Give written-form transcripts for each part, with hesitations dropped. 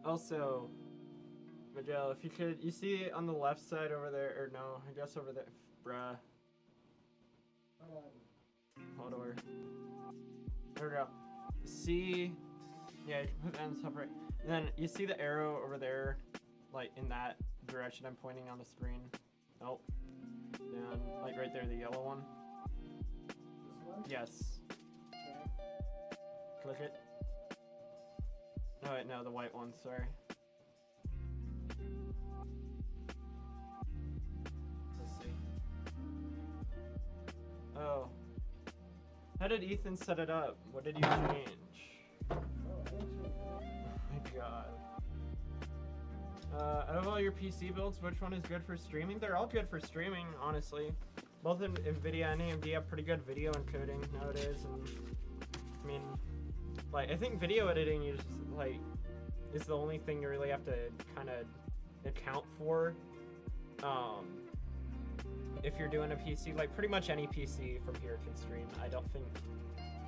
Also, Miguel, if you could, you see on the left side over there, or no, I guess over there, bruh. Hold over. There we go. See, yeah, you can put that on the top right. And then you see the arrow over there, like in that direction I'm pointing on the screen. Nope. Down, like right there, the yellow one. This one? Yes. Okay. Click it. Oh wait, no, the white one, sorry. Let's see. Oh. How did Ethan set it up? What did you change? Oh, actually. Oh my god. Out of all your PC builds, which one is good for streaming? They're all good for streaming, honestly. Both NVIDIA and AMD have pretty good video encoding nowadays, and I mean, like, I think video editing is like is the only thing you really have to kind of account for. If you're doing a PC, like pretty much any PC from here can stream. I don't think,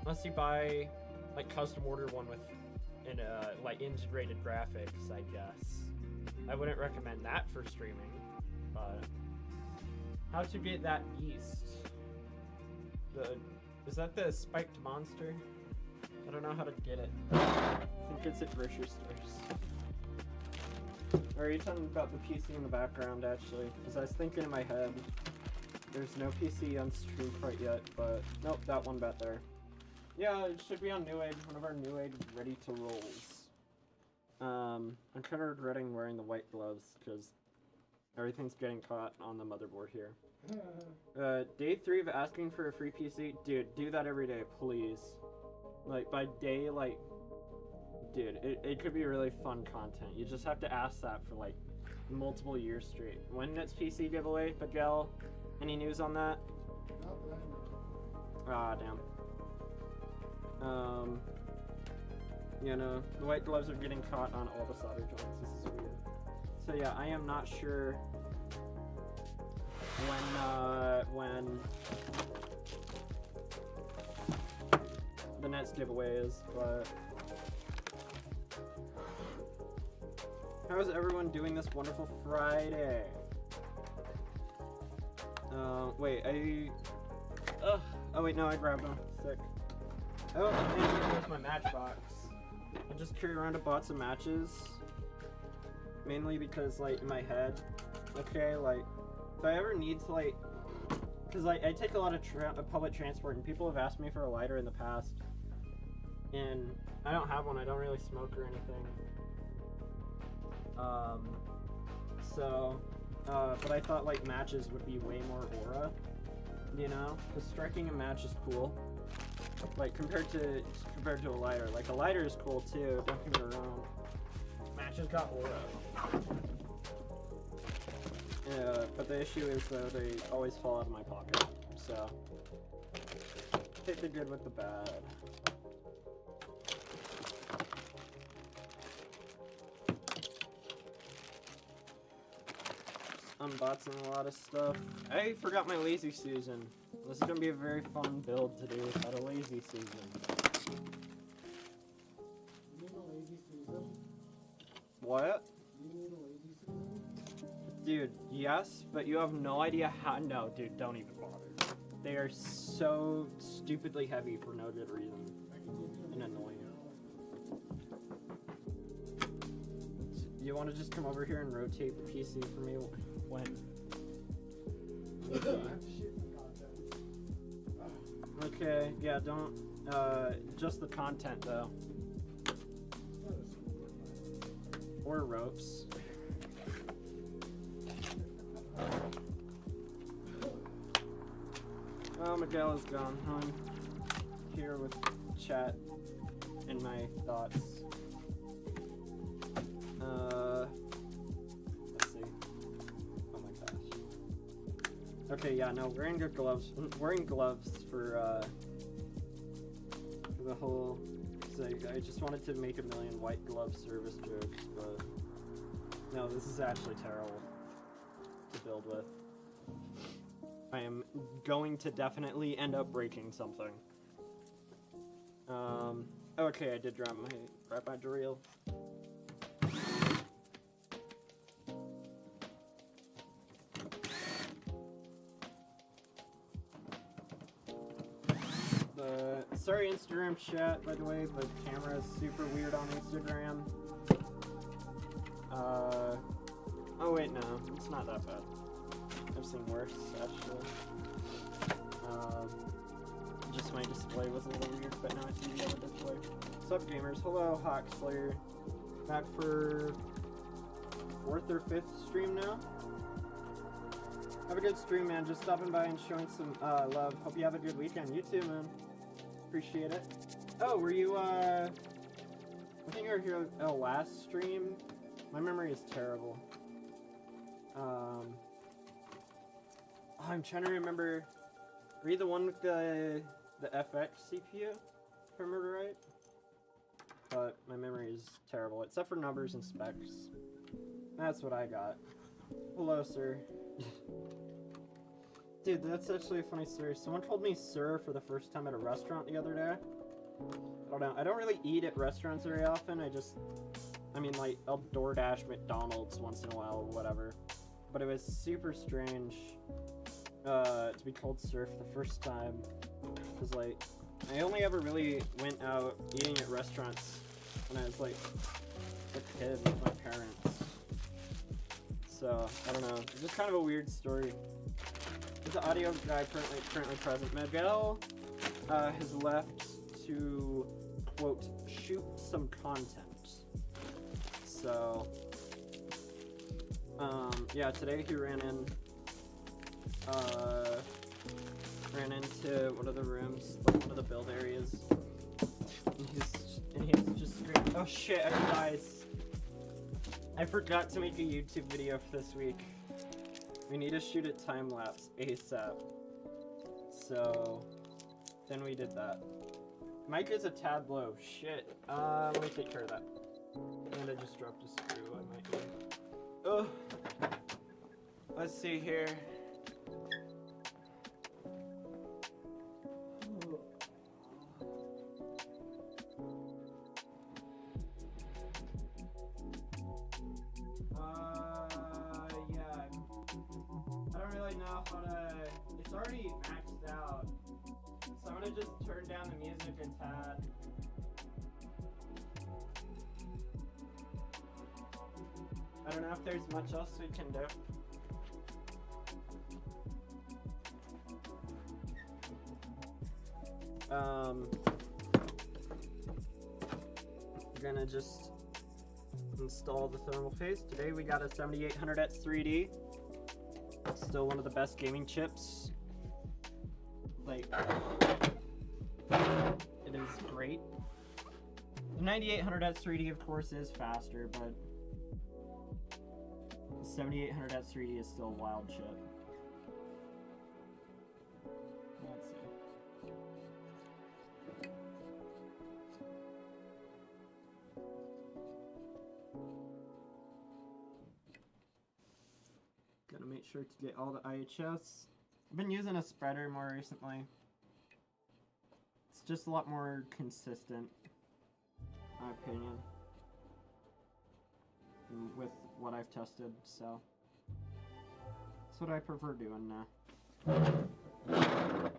unless you buy like custom order one with like integrated graphics, I guess. I wouldn't recommend that for streaming, but how to get that beast? Is that the spiked monster? I don't know how to get it. I think it's at grocery stores. Or are you talking about the PC in the background, actually? Because I was thinking in my head, there's no PC on stream quite yet, but nope, that one back there. Yeah, it should be on Newegg, one of our Newegg ready to rolls. I'm kind of regretting wearing the white gloves because everything's getting caught on the motherboard here. Day 3 of asking for a free PC. Dude, do that every day, please. Like, by day, like, dude, it could be really fun content. You just have to ask that for, like, multiple years straight. When next PC giveaway, Miguel? Any news on that? Not that I know. Ah, damn. You know, the white gloves are getting caught on all the solder joints. This is weird. So yeah, I am not sure when the next giveaway is, but how is everyone doing this wonderful Friday? Wait, oh wait, no, I grabbed them. Sick. Oh, and here's my matchbox. I just carry around a box of matches, mainly because, like, in my head, okay, like, if I ever need to, like, because, like, I take a lot of public transport, and people have asked me for a lighter in the past, and I don't have one. I don't really smoke or anything. But I thought, like, matches would be way more aura, you know? Because striking a match is cool. Like, compared to a lighter. Like, a lighter is cool, too, don't get me wrong. Matches got aura. Yeah, but the issue is, though, they always fall out of my pocket, so take the good with the bad. Unboxing a lot of stuff. I forgot my Lazy Susan. This is gonna be a very fun build to do without a Lazy Susan. You need a lazy Susan? What? You need a lazy Susan? Dude, yes, but you have no idea how. No, dude, don't even bother. They are so stupidly heavy for no good reason. I can give you And annoying. You want to just come over here and rotate the PC for me when? I have shit for content. Okay, yeah, don't. Just the content though. Or ropes. Oh, Miguel is gone. I'm here with chat and my thoughts. Let's see. Oh my gosh. Okay, yeah, no, wearing good gloves. Wearing gloves for the whole. I just wanted to make a million white glove service jokes, but no, this is actually terrible to build with. I am going to definitely end up breaking something. Okay, I did grab my drill. Sorry Instagram chat, by the way, but camera is super weird on Instagram. Oh wait, no, it's not that bad. I've seen worse, actually. Just my display was a little weird, but now it's a yellow display. What's up, gamers? Hello, Hawk Slayer. Back for 4th or 5th stream now. Have a good stream, man. Just stopping by and showing some love. Hope you have a good weekend. You too, man. Appreciate it. Oh, were you, I think you were here last stream. My memory is terrible. I'm trying to remember. Were you the one with the FX CPU, if I remember right? But my memory is terrible, except for numbers and specs. That's what I got. Hello, sir. Dude, that's actually a funny story. Someone told me sir for the first time at a restaurant the other day. I don't know. I don't really eat at restaurants very often. I mean, like, I'll DoorDash McDonald's once in a while or whatever. But it was super strange to be called sir for the first time. Because, like, I only ever really went out eating at restaurants when I was, like, a kid with my parents. So, I don't know. It's just kind of a weird story. There's the audio guy currently present. Miguel has left to, quote, shoot some content. So, yeah, today he ran into one of the rooms, like one of the build areas, and he's just screaming, oh shit, I realized I forgot to make a YouTube video for this week. We need to shoot a time-lapse ASAP. So, then we did that. Mic is a tad low. Shit. Let me take care of that. And I just dropped a screw. I might need. Oh. Let's see here. Yeah. I don't really know how to. It's already maxed out. So I'm gonna just turn down the music a tad. I don't know if there's much else we can do. We're gonna just install the thermal phase. Today we got a 7800X 3D. It's still one of the best gaming chips. Like, it is great. The 9800X 3D, of course, is faster, but the 7800X 3D is still a wild chip. Let's see. Gotta make sure to get all the IHS. I've been using a spreader more recently. It's just a lot more consistent, in my opinion, with what I've tested, so that's what I prefer doing now. A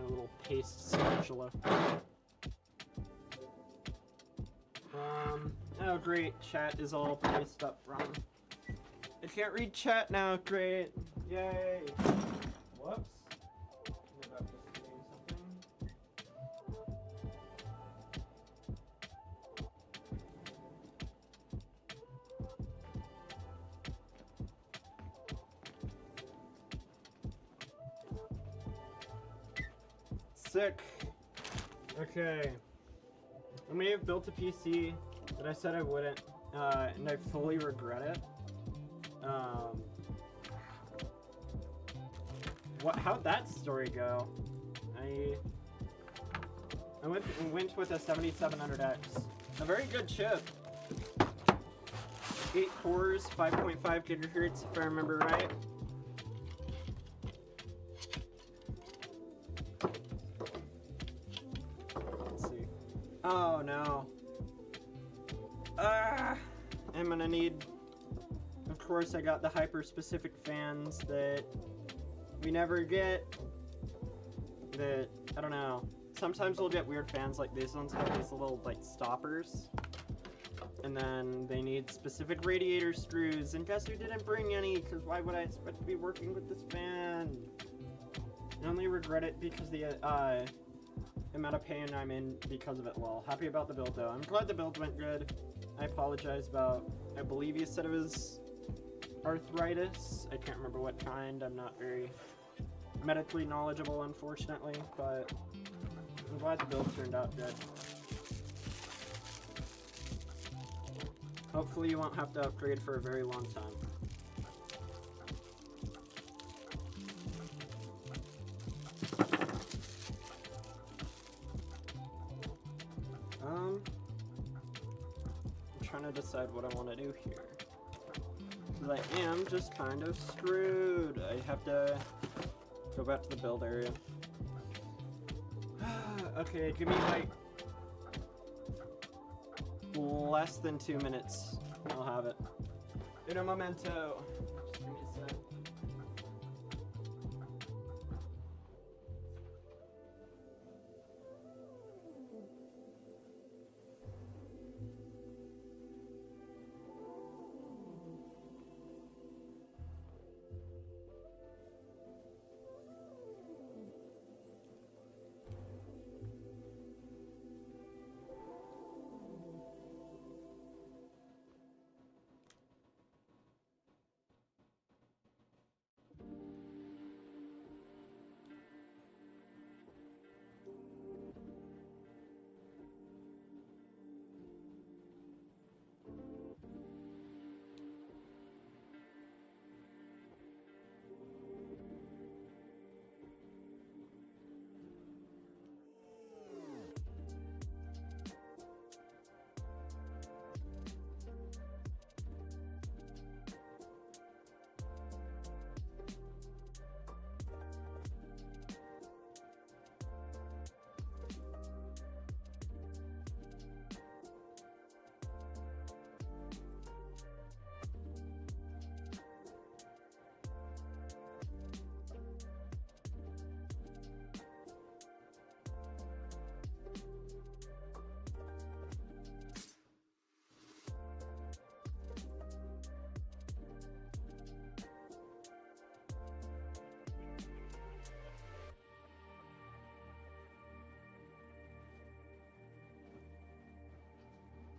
little paste spatula. Oh great, chat is all placed up wrong. I can't read chat now, great. Yay! Whoops. I'm about to stream something. Sick. Okay. I may have built a PC that I said I wouldn't, and I fully regret it. How'd that story go? I went with a 7700X. A very good chip. 8 cores, 5.5 gigahertz, if I remember right. Let's see. Oh no. I'm gonna need. Of course, I got the hyper-specific fans that we never get. That, I don't know, sometimes we'll get weird fans like these ones have these little like stoppers. And then they need specific radiator screws, and guess who didn't bring any? Because why would I expect to be working with this fan? I only regret it because the amount of pain I'm in because of it. Well, happy about the build though. I'm glad the build went good. I apologize about, I believe you said it was arthritis. I can't remember what kind. I'm not very medically knowledgeable, unfortunately, but I'm glad the build turned out good. Hopefully you won't have to upgrade for a very long time. I'm trying to decide what I want to do here. Because I am just kind of screwed. I have to go back to the build area. Okay, give me like less than 2 minutes. I'll have it. In a memento. Just give me a sec.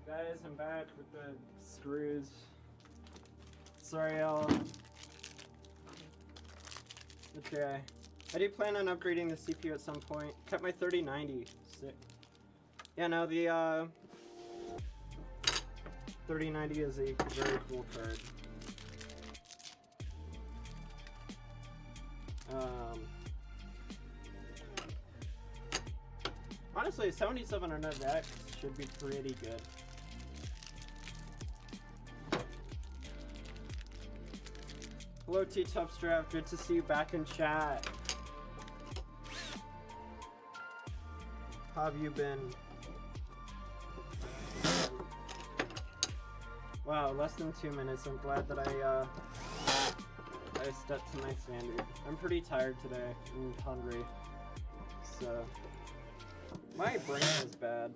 Guys, I'm back with the screws. Sorry, Okay. I do plan on upgrading the CPU at some point. Kept my 3090. Sick. Yeah, no, the 3090 is a very cool card. Honestly, 7700X should be pretty good. Hello, T-Tupstrap. Good to see you back in chat. How have you been? Wow, less than 2 minutes. I'm glad that I stuck to my standard. I'm pretty tired today and hungry. So, my brain is bad.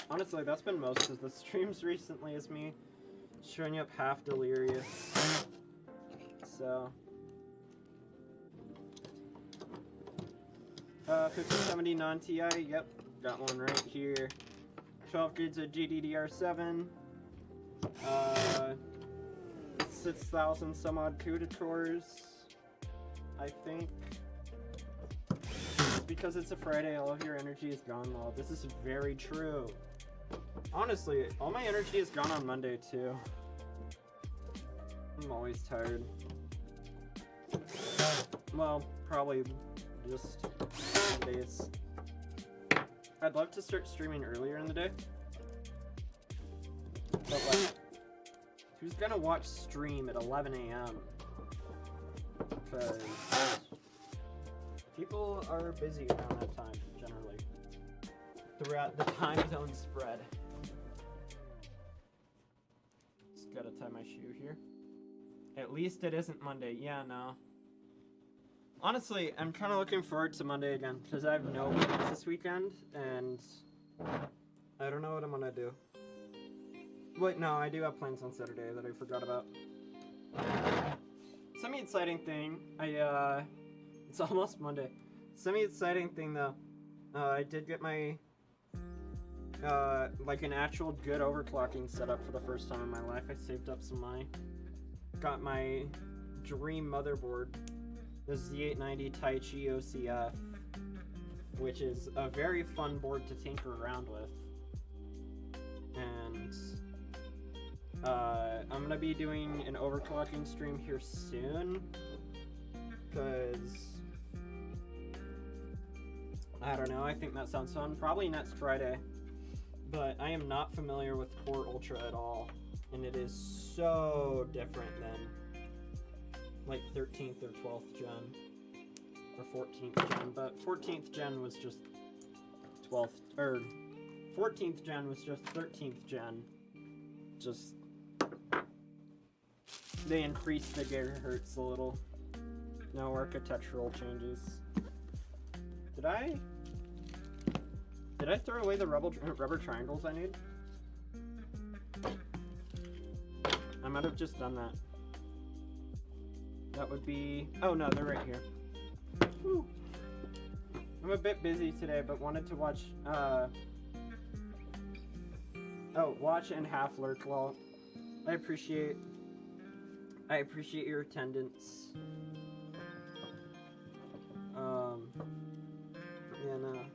Honestly, that's been most of the streams recently, is me showing up half delirious. So, 5070 non-TI, yep, got one right here. 12 gigs of GDDR7, 6,000 some odd CUDA I think. Because it's a Friday, all of your energy is gone, lol. This is very true. Honestly, all my energy is gone on Monday, too. I'm always tired. Well, probably just Mondays. I'd love to start streaming earlier in the day. But like, who's gonna watch stream at 11 a.m.? Because people are busy around that time, generally. Throughout the time zone spread. Just gotta tie my shoe here. At least it isn't Monday. Yeah, no. Honestly, I'm kind of looking forward to Monday again because I have no plans this weekend and I don't know what I'm gonna do. Wait, no, I do have plans on Saturday that I forgot about. Semi-exciting thing. It's almost Monday. Semi-exciting thing though. I did get my like an actual good overclocking setup for the first time in my life. I saved up some money. Got my dream motherboard. This is the 890 Taichi OCF, which is a very fun board to tinker around with. And I'm gonna be doing an overclocking stream here soon, because I don't know, I think that sounds fun. Probably next Friday. But I am not familiar with Core Ultra at all, and it is so different than like 13th or 12th gen or 14th gen, but 14th gen was just 12th, or 14th gen was just 13th gen. Just they increased the gigahertz a little. No architectural changes. Did I throw away the rubber triangles I need? I might have just done that. That would be... Oh no, they're right here. Woo. I'm a bit busy today, but wanted to watch... watch and half lurk lol. I appreciate your attendance. Yeah, no.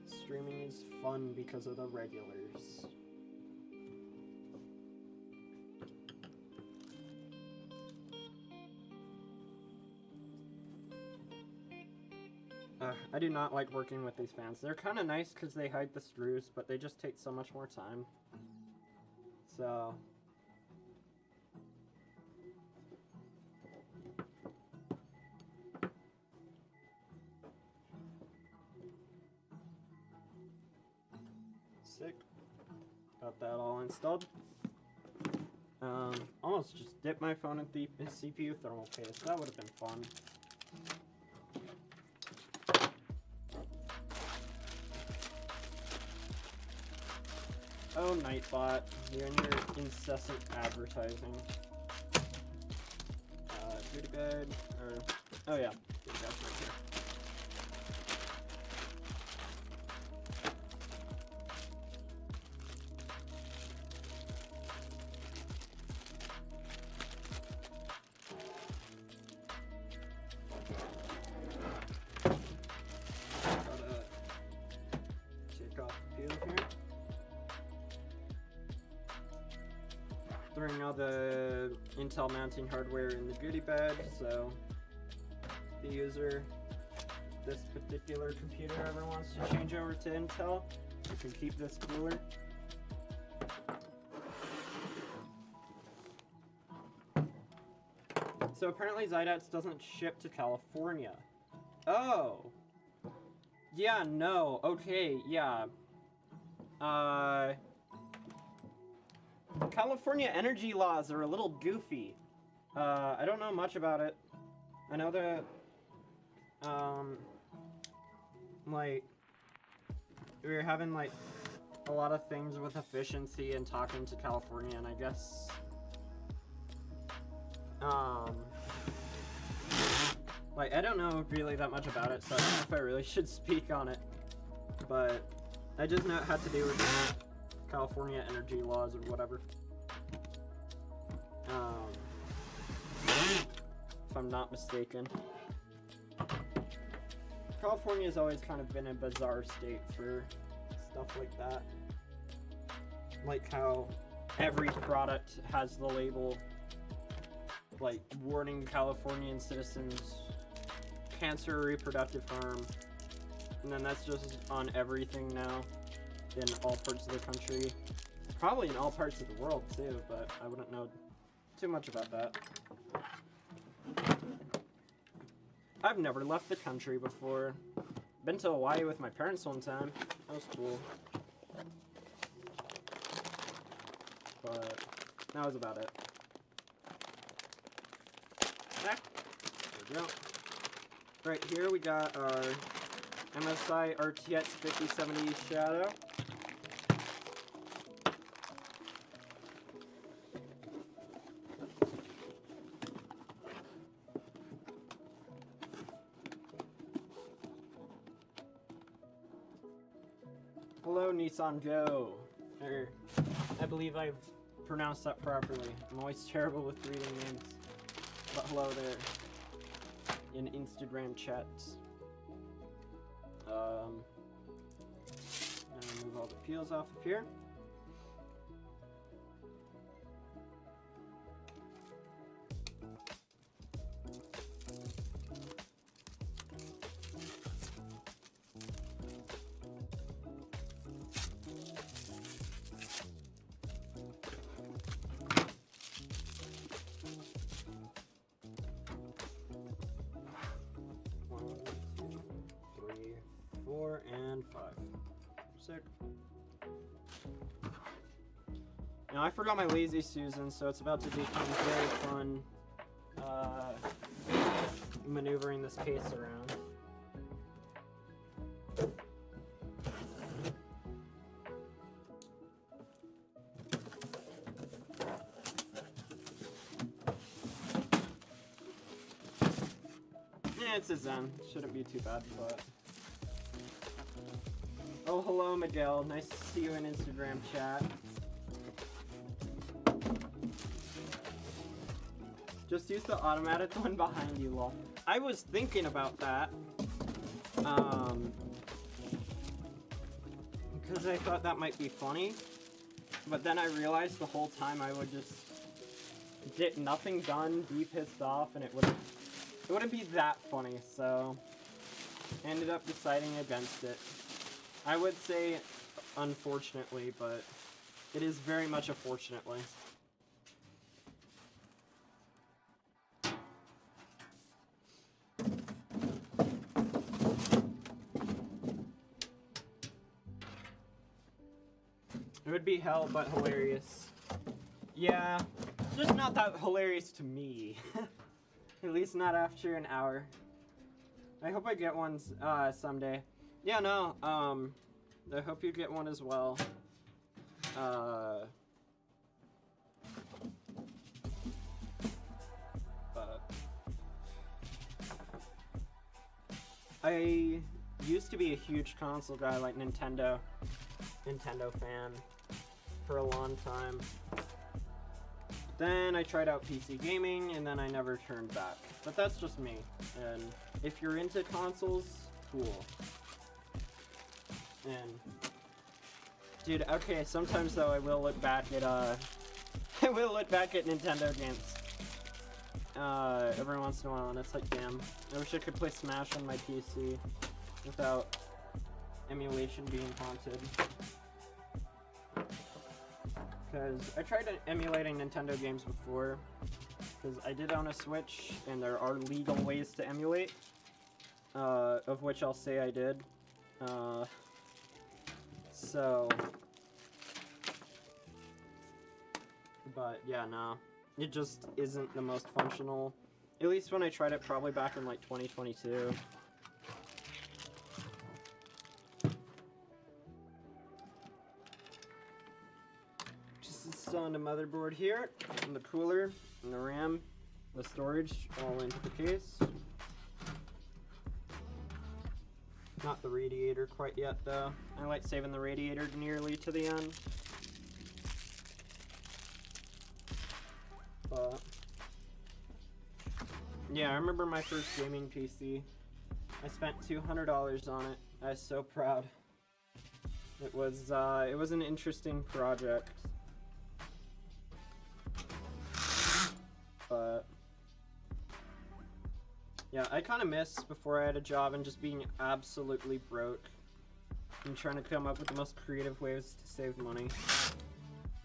Streaming is fun because of the regulars. I do not like working with these fans. They're kind of nice because they hide the screws, but they just take so much more time. So... Sick. Got that all installed. Almost just dipped my phone in the CPU thermal paste. That would have been fun. Oh, Nightbot, you're in your incessant advertising. Go to bed, or... Oh yeah, go to bed right here. Throwing all the Intel mounting hardware in the goodie bag, so the user, this particular computer ever wants to change over to Intel, you can keep this cooler. So apparently Zydax doesn't ship to California. Oh! Yeah, no, okay, yeah. California energy laws are a little goofy. I don't know much about it. I know that, like, we were having, like, a lot of things with efficiency and talking to California, and I guess, like, I don't know really that much about it, so I don't know if I really should speak on it. But I just know it had to do with California energy laws or whatever. If I'm not mistaken. California's always kind of been a bizarre state for stuff like that. Like how every product has the label, like, warning Californian citizens, cancer or reproductive harm. And then that's just on everything now in all parts of the country. Probably in all parts of the world too, but I wouldn't know too much about that. I've never left the country before. Been to Hawaii with my parents one time. That was cool. But that was about it. There we go. Right here we got our MSI RTX 5070 Shadow. Hello, Nissan Joe. I believe I've pronounced that properly. I'm always terrible with reading names. But hello there. In Instagram chats. And move all the peels off of here. And 5. Sick. Now I forgot my Lazy Susan, so it's about to become very fun maneuvering this case around. Yeah, it's a Zen. Shouldn't be too bad, but... Oh, hello, Miguel. Nice to see you in Instagram chat. Just use the automatic one behind you, lol. I was thinking about that. Because I thought that might be funny. But then I realized the whole time I would just get nothing done, be pissed off, and it wouldn't be that funny, so I ended up deciding against it. I would say unfortunately, but it is very much a fortunately. It would be hell, but hilarious. Yeah, just not that hilarious to me. At least not after an hour. I hope I get one someday. Yeah, no, I hope you get one as well. But I used to be a huge console guy, like Nintendo fan for a long time. Then I tried out PC gaming, and then I never turned back. But that's just me. And if you're into consoles, cool. And dude, okay, sometimes though I will look back at I will look back at Nintendo games every once in a while, and it's like, damn, I wish I could play Smash on my PC without emulation being haunted. Because I tried emulating Nintendo games before, because I did own a Switch, and there are legal ways to emulate, of which I'll say I did. So, but yeah, no, it just isn't the most functional, at least when I tried it probably back in like 2022. Just installing the motherboard here, and the cooler, and the RAM, the storage, all into the case. Not the radiator quite yet, though. I like saving the radiator nearly to the end. But yeah, I remember my first gaming PC. I spent $200 on it. I was so proud. It was an interesting project. But yeah, I kind of miss before I had a job and just being absolutely broke and trying to come up with the most creative ways to save money.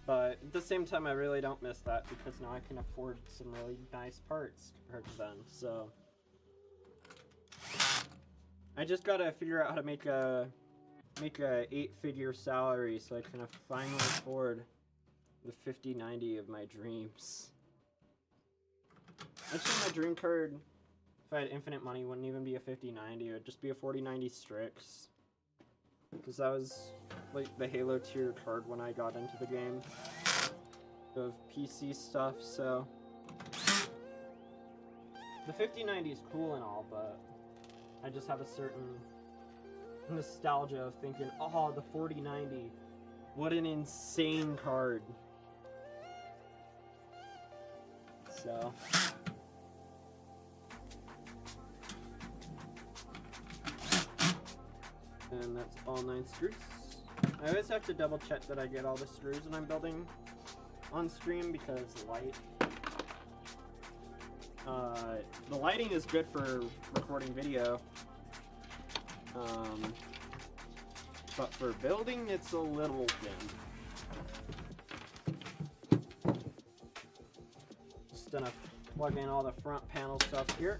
But at the same time, I really don't miss that because now I can afford some really nice parts compared to then. So I just gotta figure out how to make a 8-figure salary so I can finally afford the 5090 of my dreams. Actually, my dream card, if I had infinite money, it wouldn't even be a 5090. It would just be a 4090 Strix. Because that was like the Halo tier card when I got into the game of PC stuff, so the 5090 is cool and all, but I just have a certain nostalgia of thinking, oh, the 4090, what an insane card. So and that's all 9 screws. I always have to double check that I get all the screws when I'm building on stream because light. The lighting is good for recording video, but for building it's a little dim. Just gonna plug in all the front panel stuff here.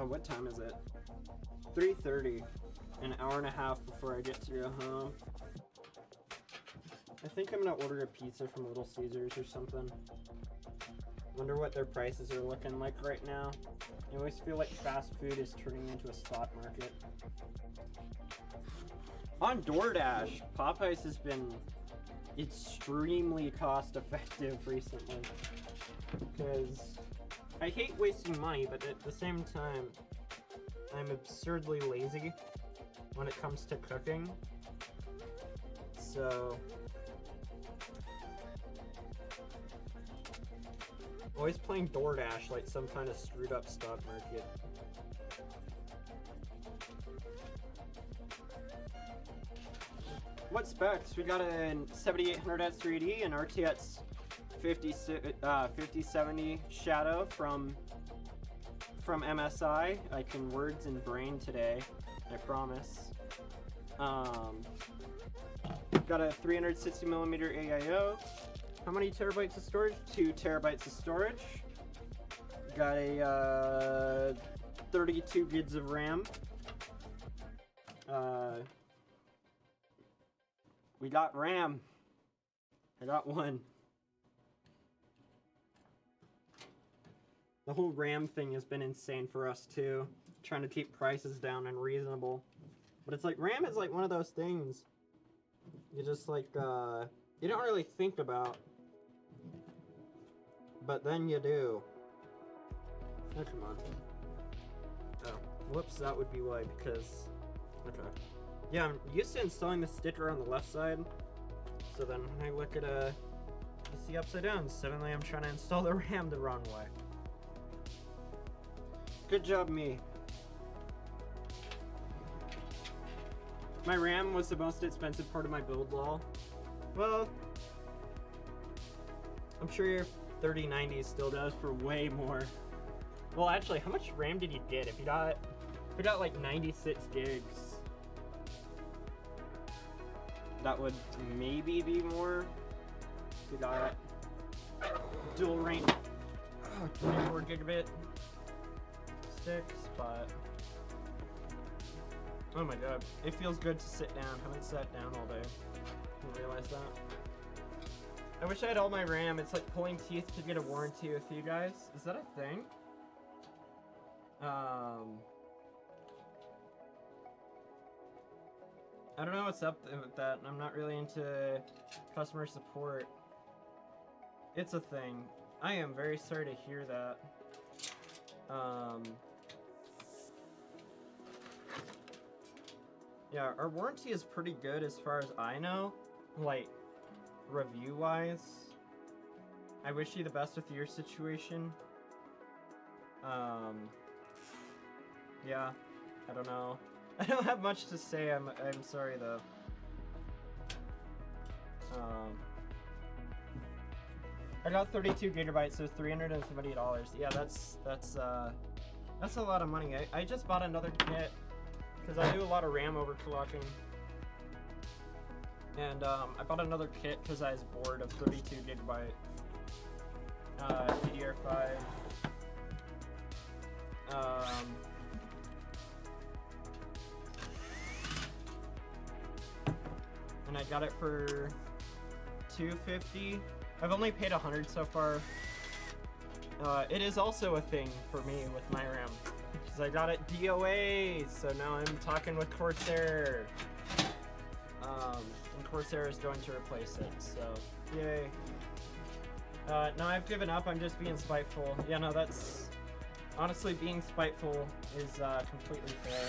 What time is it? 3:30. An hour and a half before I get to go home. I think I'm gonna order a pizza from Little Caesars or something. Wonder what their prices are looking like right now. I always feel like fast food is turning into a stock market. On DoorDash, Popeyes has been extremely cost effective recently. Because I hate wasting money, but at the same time, I'm absurdly lazy when it comes to cooking. So always playing DoorDash like some kind of screwed up stock market. What specs? We got a 7800 3D, an RTX 5070 Shadow from MSI. I can words and brain today, I promise. Got a 360mm AIO. How many terabytes of storage? 2 terabytes of storage. Got a 32 gigs of RAM. We got RAM. I got one. The whole RAM thing has been insane for us too, trying to keep prices down and reasonable. But it's like, RAM is like one of those things you just like, you don't really think about, but then you do. Oh, come on. Oh, whoops, that would be why, because, okay. Yeah, I'm used to installing the sticker on the left side, so then when I look at a PC upside down, suddenly I'm trying to install the RAM the wrong way. Good job, me. My RAM was the most expensive part of my build wall. Well, I'm sure your 3090 still does for way more. Well, actually, how much RAM did you get? If you got like 96 gigs, that would maybe be more. If you got dual rank 24 gigabit sticks, but oh my god, it feels good to sit down. Haven't sat down all day. Didn't realize that. I wish I had all my RAM. It's like pulling teeth to get a warranty with you guys. Is that a thing? I don't know what's up with that. I'm not really into customer support. It's a thing. I am very sorry to hear that. Yeah, our warranty is pretty good as far as I know, like, review-wise. I wish you the best with your situation. Yeah, I don't know. I don't have much to say, I'm sorry though. I got 32 gigabytes, so $370. Yeah, that's a lot of money. I just bought another kit, because I do a lot of RAM overclocking. And I bought another kit because I was bored of 32 gigabyte DDR5. got it for $250. I've only paid $100 so far. It is also a thing for me with my RAM, because I got it DOA, so now I'm talking with Corsair. And Corsair is going to replace it, so yay. No, I've given up, I'm just being spiteful. Yeah, no, that's... Honestly, being spiteful is completely fair.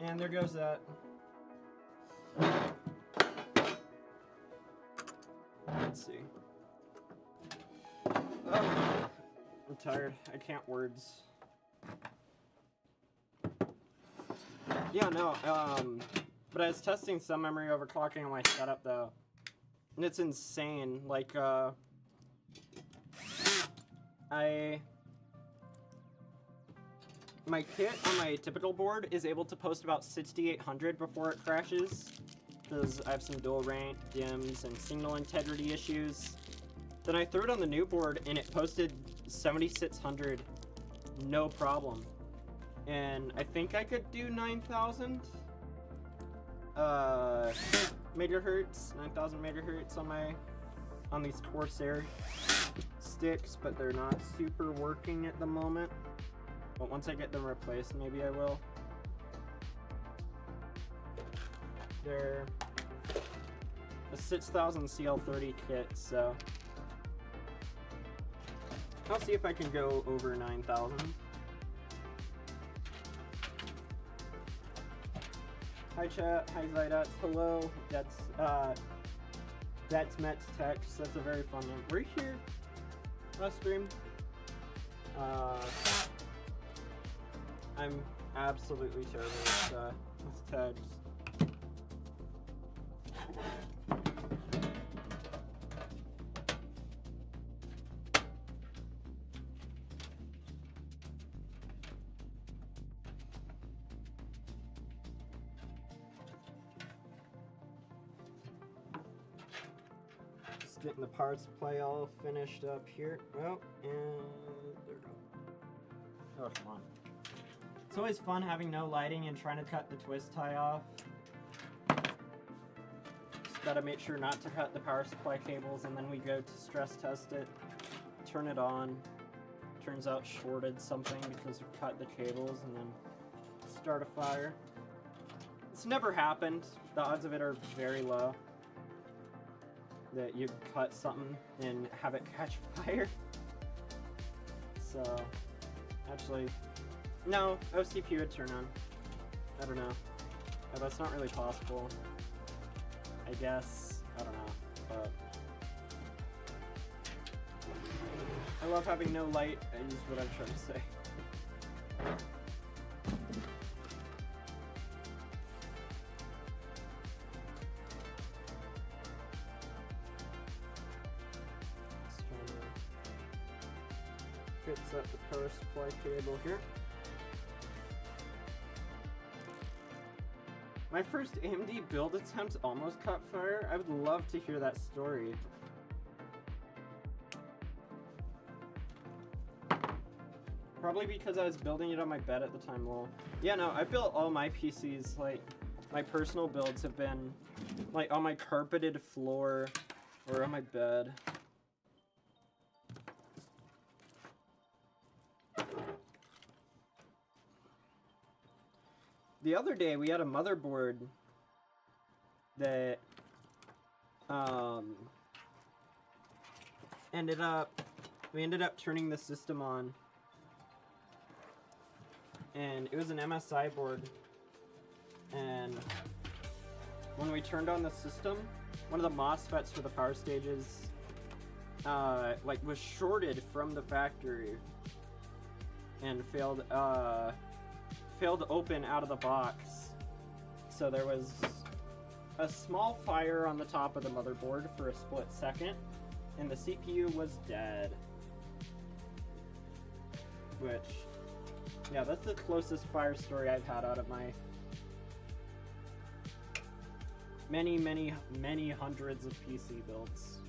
And there goes that. Let's see. Oh, I'm tired. I can't words. Yeah, no, but I was testing some memory overclocking on my setup though. And it's insane. Like, my kit on my typical board is able to post about 6800 before it crashes, because I have some dual rank DIMMs and signal integrity issues. Then I threw it on the new board and it posted 7600, no problem. And I think I could do 9000 megahertz, 9000 megahertz on these Corsair sticks, but they're not super working at the moment. But once I get them replaced, maybe I will. They're a 6000 CL30 kit, so I'll see if I can go over 9000. Hi chat, hi Zydots, hello. That's Mets Text. That's a very fun name. Were you here last stream? I'm absolutely terrible with tags. Just getting the power supply all finished up here. Oh, and there we go. Oh, come on. It's always fun having no lighting and trying to cut the twist tie off. Just gotta make sure not to cut the power supply cables, and then we go to stress test it, turn it on. Turns out shorted something because we cut the cables, and then start a fire. It's never happened. The odds of it are very low that you cut something and have it catch fire. So, actually, no, OCP would turn on. I don't know. Oh, that's not really possible. I guess. I don't know. But I love having no light, is what I'm trying to say. Just trying to fix up the power supply cable here. My first AMD build attempt almost caught fire. I would love to hear that story. Probably because I was building it on my bed at the time, lol. Yeah, no, I built all my PCs, like, my personal builds have been, like, on my carpeted floor or on my bed. The other day, we had a motherboard that, we ended up turning the system on, and it was an MSI board, and when we turned on the system, one of the MOSFETs for the power stages, like, was shorted from the factory, and failed to open out of the box. So there was a small fire on the top of the motherboard for a split second, and the CPU was dead. Which, yeah, that's the closest fire story I've had out of my many, many, many hundreds of PC builds.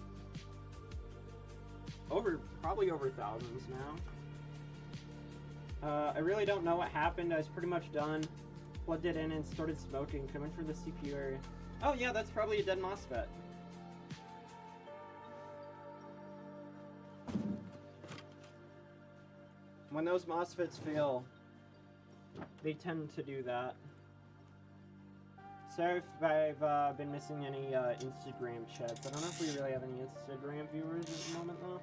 probably over thousands now. I really don't know what happened. I was pretty much done. Plugged it in and started smoking, coming from the CPU area. Oh yeah, that's probably a dead MOSFET. When those MOSFETs fail, they tend to do that. Sorry if I've been missing any Instagram chats. I don't know if we really have any Instagram viewers at the moment though.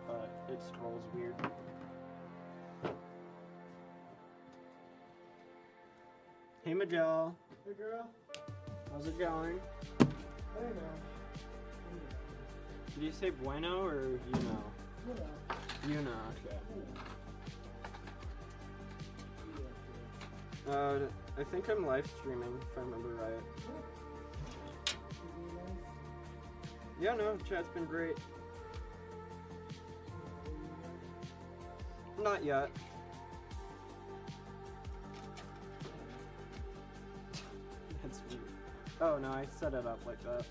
But it scrolls weird. Hey Majel. Hey girl. How's it going? Hey man. Did you say bueno or you know? You know, okay. I think I'm live streaming, if I remember right. Yeah, no, chat's been great. Not yet. That's weird. Oh no, I set it up like that.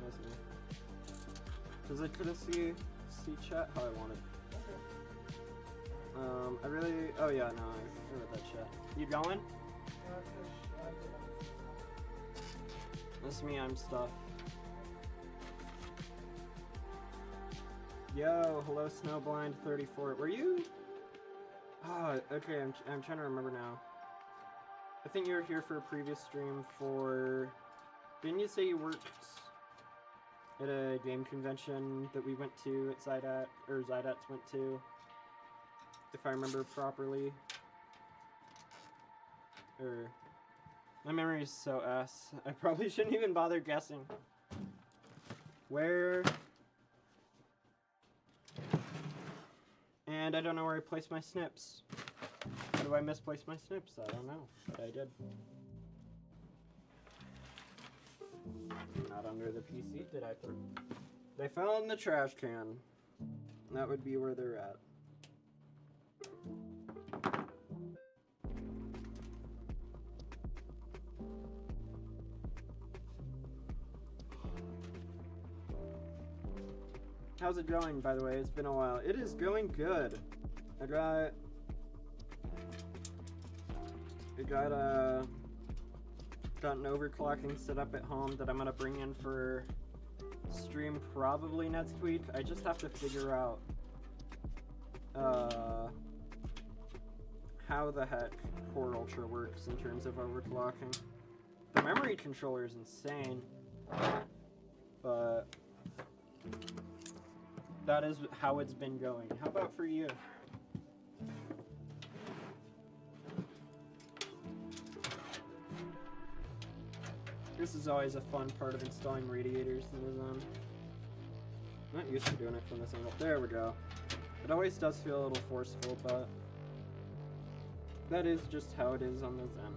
That's me. Because I couldn't see chat how I wanted. I really. Oh yeah, no, I read that chat. You going? That's me, I'm stuff. Yo, hello Snowblind34. Were you? Oh, okay, I'm trying to remember now. I think you were here for a previous stream for... Didn't you say you worked at a game convention that we went to at Zydat, or Zydats went to? If I remember properly. Or... My memory is so ass. I probably shouldn't even bother guessing. Where... And I don't know where I placed my snips. How do I misplace my snips? I don't know, but I did. Not under the PC, did I? They fell in the trash can. That would be where they're at. How's it going, by the way? It's been a while. It is going good. I got an overclocking set up at home that I'm gonna bring in for stream probably next week. I just have to figure out how the heck Core Ultra works in terms of overclocking. The memory controller is insane, but that is how it's been going. How about for you? This is always a fun part of installing radiators in the zone. I'm not used to doing it from this angle. There we go. It always does feel a little forceful, but that is just how it is on the Zen.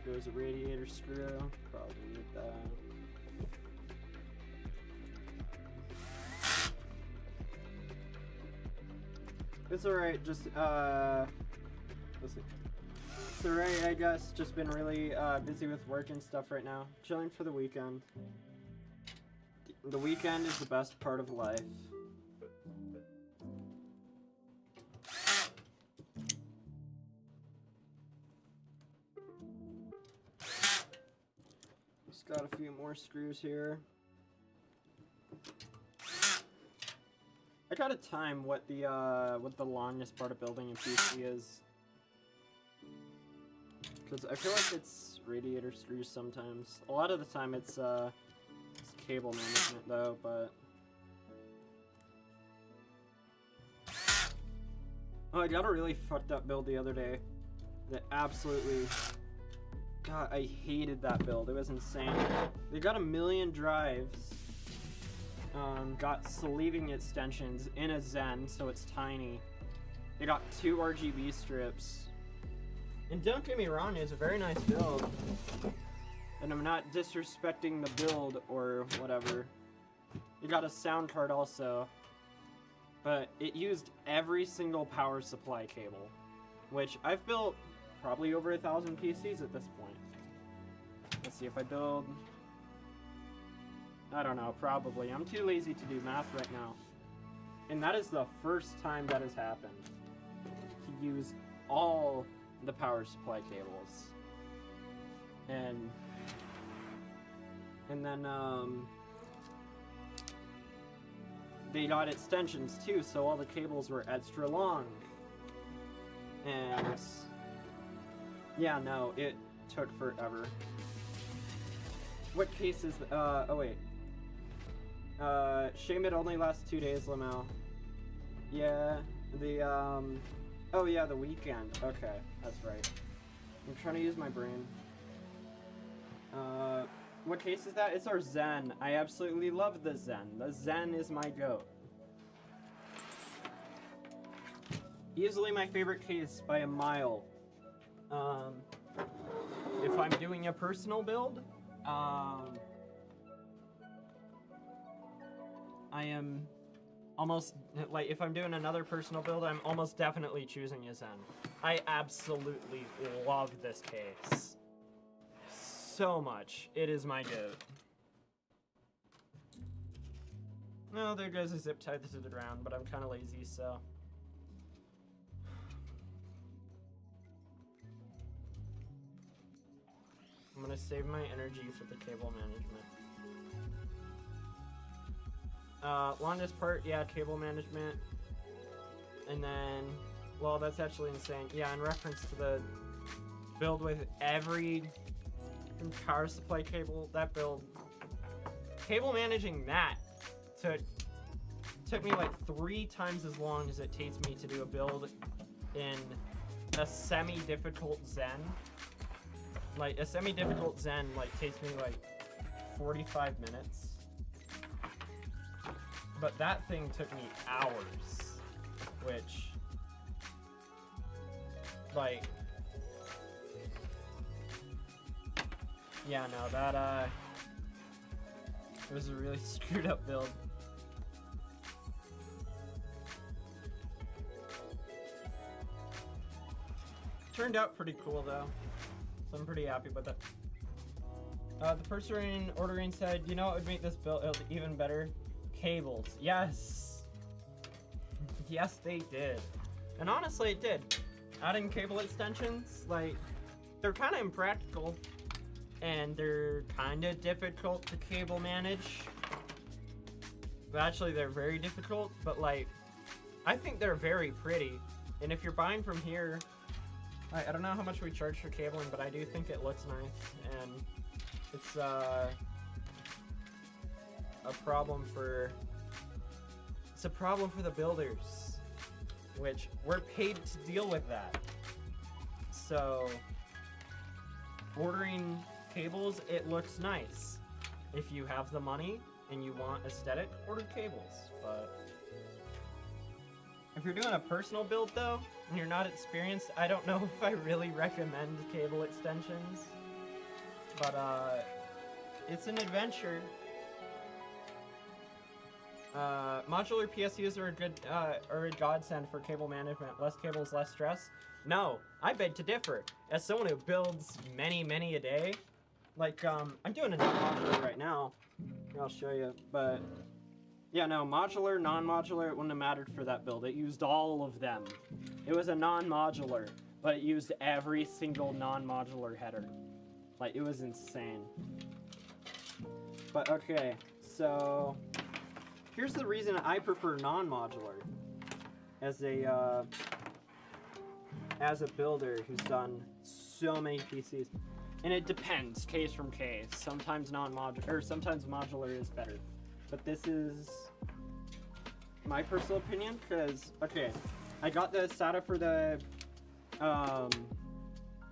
There goes a radiator screw. Probably need that. It's alright, just, let's see. It's alright, I guess. Just been really, busy with work and stuff right now. Chilling for the weekend. The weekend is the best part of life. Just got a few more screws here. I gotta time what the longest part of building a PC is, because I feel like it's radiator screws sometimes. A lot of the time it's cable management though, but oh, I got a really fucked up build the other day that absolutely, God, I hated that build. It was insane. They got 1 million drives. Got sleeving extensions in a Zen, so it's tiny. They got 2 RGB strips. And don't get me wrong, it's a very nice build. and I'm not disrespecting the build or whatever. You got a sound card also, but it used every single power supply cable, which I've built probably over 1,000 PCs at this point. Let's see if I build... I don't know, probably. I'm too lazy to do math right now. And that is the first time that has happened. To use all the power supply cables. And then, they got extensions too, so all the cables were extra long. And yeah, no, it took forever. What case is oh wait. Shame it only lasts 2 days, Lamel. Yeah, the oh yeah, the weekend. Okay, that's right. I'm trying to use my brain. What case is that? It's our Zen. I absolutely love the Zen. The Zen is my goat. Easily my favorite case by a mile. If I'm doing a personal build, I am almost, like, if I'm doing another personal build, I'm almost definitely choosing a Zen. I absolutely love this case. So much. It is my goat. No, there goes a zip tie to the ground, but I'm kind of lazy, so... I'm gonna save my energy for the cable management. Longest part, yeah, cable management. And then, well, that's actually insane. Yeah, in reference to the build with every power supply cable, that build, cable managing that took me like 3 times as long as it takes me to do a build in a semi-difficult Zen. Like, a semi-difficult Zen, like, takes me like 45 minutes. But that thing took me hours, which, like, yeah, no, that, it was a really screwed up build. Turned out pretty cool, though, so I'm pretty happy with it. The person ordering said, you know what would make this build even better? Cables. Yes! Yes, they did. And honestly, it did. Adding cable extensions, like, they're kind of impractical. And they're kind of difficult to cable manage. Well, actually, they're very difficult, but, like, I think they're very pretty. And if you're buying from here, I don't know how much we charge for cabling, but I do think it looks nice. And it's, a problem for the builders, which we're paid to deal with that. So ordering cables, it looks nice. If you have the money and you want aesthetic, order cables. But if you're doing a personal build though, and you're not experienced, I don't know if I really recommend cable extensions. But it's an adventure. Modular PSUs are a good, are a godsend for cable management. Less cables, less stress. No, I beg to differ. As someone who builds many, many a day, like, I'm doing a non-modular right now. I'll show you, but yeah, no, modular, non-modular, it wouldn't have mattered for that build. It used all of them. It was a non-modular, but it used every single non-modular header. Like, it was insane. But okay, so here's the reason I prefer non-modular as a builder who's done so many PCs. And it depends, case from case. Sometimes non-modular, or sometimes modular is better. But this is my personal opinion, because, okay, I got the SATA for the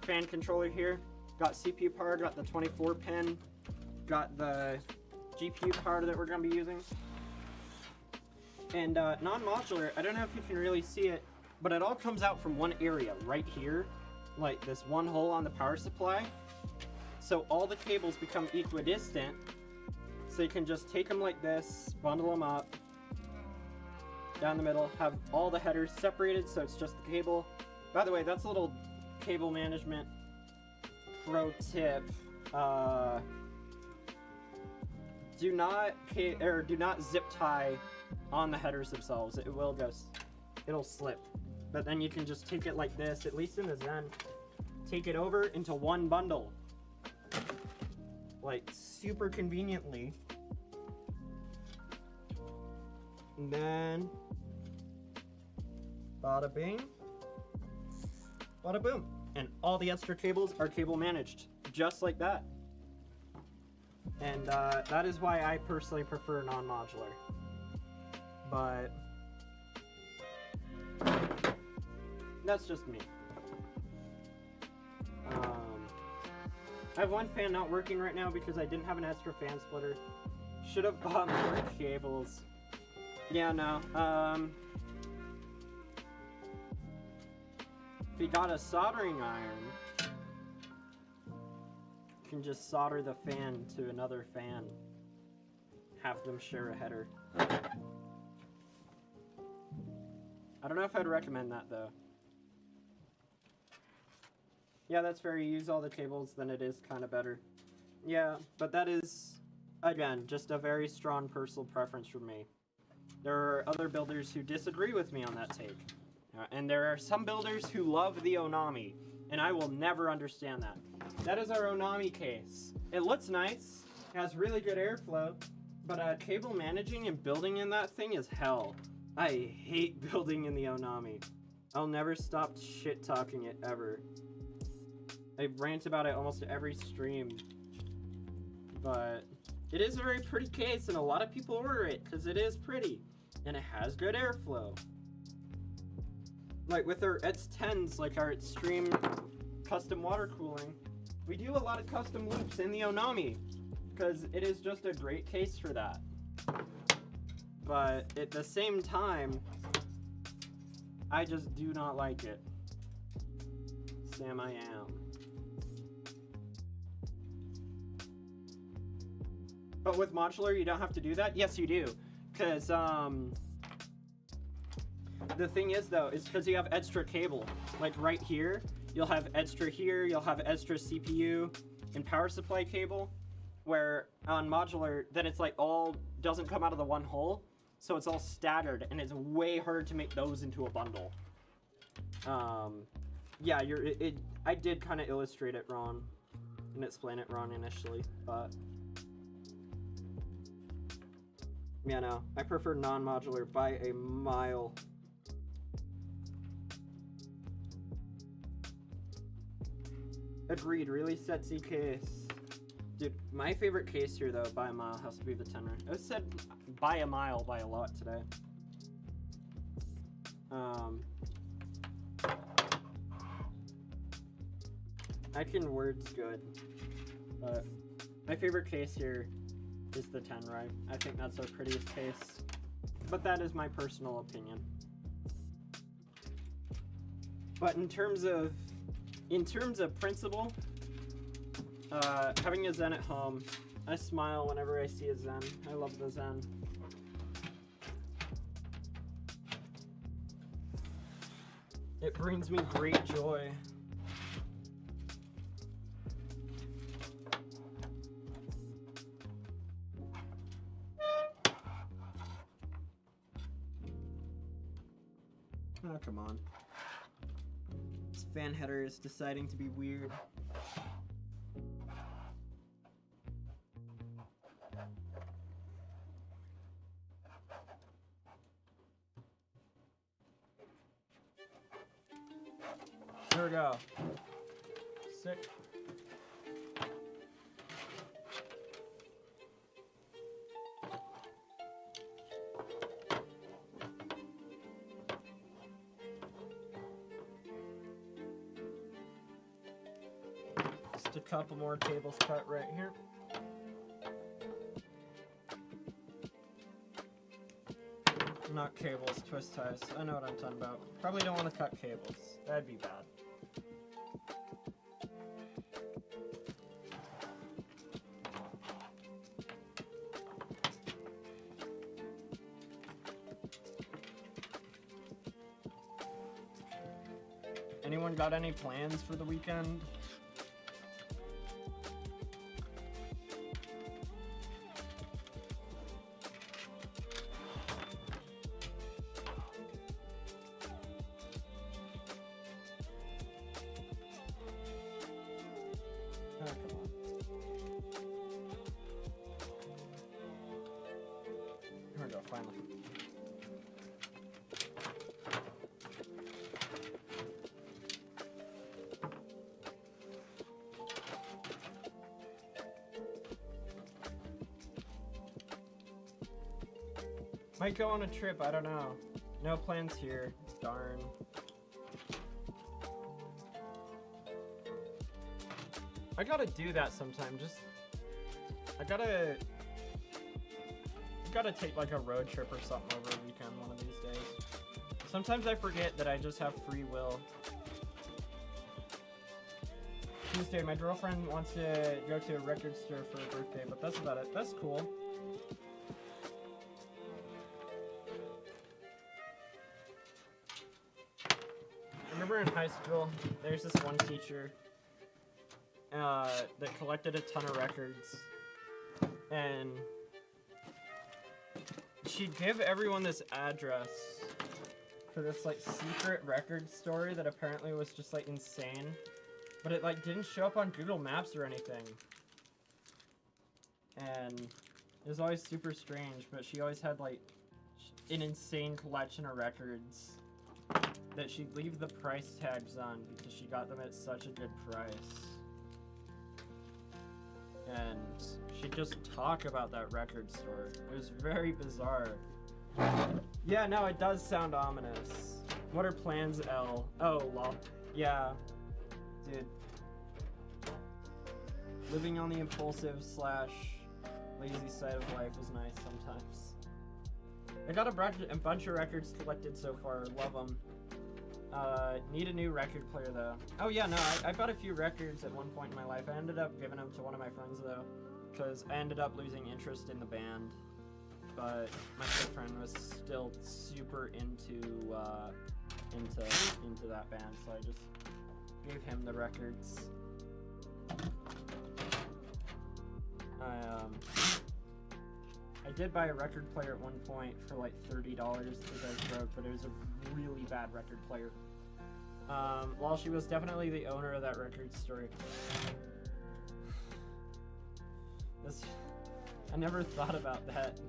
fan controller here. Got CPU power, got the 24 pin, got the GPU power that we're going to be using. And non-modular, I don't know if you can really see it, but it all comes out from one area right here, like this one hole on the power supply. so all the cables become equidistant. So you can just take them like this, bundle them up, down the middle, have all the headers separated so it's just the cable. By the way, that's a little cable management pro tip. Do not zip tie on the headers themselves. It'll slip. But then you can just take it like this, at least in the Zen. Take it over into one bundle. Like, super conveniently. And then, bada bing, bada boom. And all the extra cables are cable managed, just like that. And that is why I personally prefer non-modular. But that's just me. I have one fan not working right now because I didn't have an extra fan splitter. Should have bought more cables. Yeah, no. If you got a soldering iron, you can just solder the fan to another fan. Have them share a header. I don't know if I'd recommend that though. Yeah, that's fair. You use all the cables, then it is kind of better. Yeah, but that is, again, just a very strong personal preference for me. There are other builders who disagree with me on that take. And there are some builders who love the Onami, and I will never understand that. That is our Onami case. It looks nice, has really good airflow, but cable managing and building in that thing is hell. I hate building in the Onami. I'll never stop shit-talking it ever. I rant about it almost every stream, but it is a very pretty case, and a lot of people order it because it is pretty, and it has good airflow. Like with our ETS10s, like our Extreme custom water cooling, we do a lot of custom loops in the Onami because it is just a great case for that. But at the same time, I just do not like it. Sam, I am. But with modular, you don't have to do that? Yes, you do. Because, the thing is, though, is because you have extra cable. Like, right here, you'll have extra here, you'll have extra CPU and power supply cable. Where, on modular, then it's like all doesn't come out of the one hole. So it's all staggered, and it's way harder to make those into a bundle. Yeah, I did kind of illustrate it wrong. And explain it wrong initially, but... yeah, no, I prefer non-modular by a mile. Agreed, really sexy case. Dude, my favorite case here, though, by a mile, has to be the Tenor. I said by a mile by a lot today. I can words good, but my favorite case here is the Tenrai. I think that's our prettiest case, but that is my personal opinion. But in terms of principle, having a Zen at home, I smile whenever I see a Zen. I love the Zen. It brings me great joy. Oh, come on. This fan header is deciding to be weird. There we go. Sick. Just a couple more cables cut right here. Not cables, twist ties. I know what I'm talking about. Probably don't want to cut cables. That'd be bad. Anyone got any plans for the weekend? Oh, come on. Here we go, finally. Might go on a trip, I don't know. No plans here. Darn. I gotta do that sometime, I gotta take like a road trip or something over a weekend one of these days. Sometimes I forget that I just have free will. Tuesday, my girlfriend wants to go to a record store for her birthday, but that's about it. That's cool. I remember in high school, there's this one teacher that collected a ton of records, and she'd give everyone this address for this like secret record store that apparently was just like insane, but it like didn't show up on Google Maps or anything, and it was always super strange. But she always had like an insane collection of records that she'd leave the price tags on because she got them at such a good price. And she'd just talk about that record store. It was very bizarre. Yeah, no, it does sound ominous. What are plans, L? Oh, lol. Yeah. Dude. Living on the impulsive / lazy side of life is nice sometimes. I got a bunch of records collected so far. Love them. Need a new record player though. Oh yeah, no, I bought a few records at one point in my life. I ended up giving them to one of my friends though, because I ended up losing interest in the band. But my good friend was still super into that band, so I just gave him the records. I did buy a record player at one point for like $30 because I was broke, but it was a really bad record player. Well, she was definitely the owner of that record store. I never thought about that.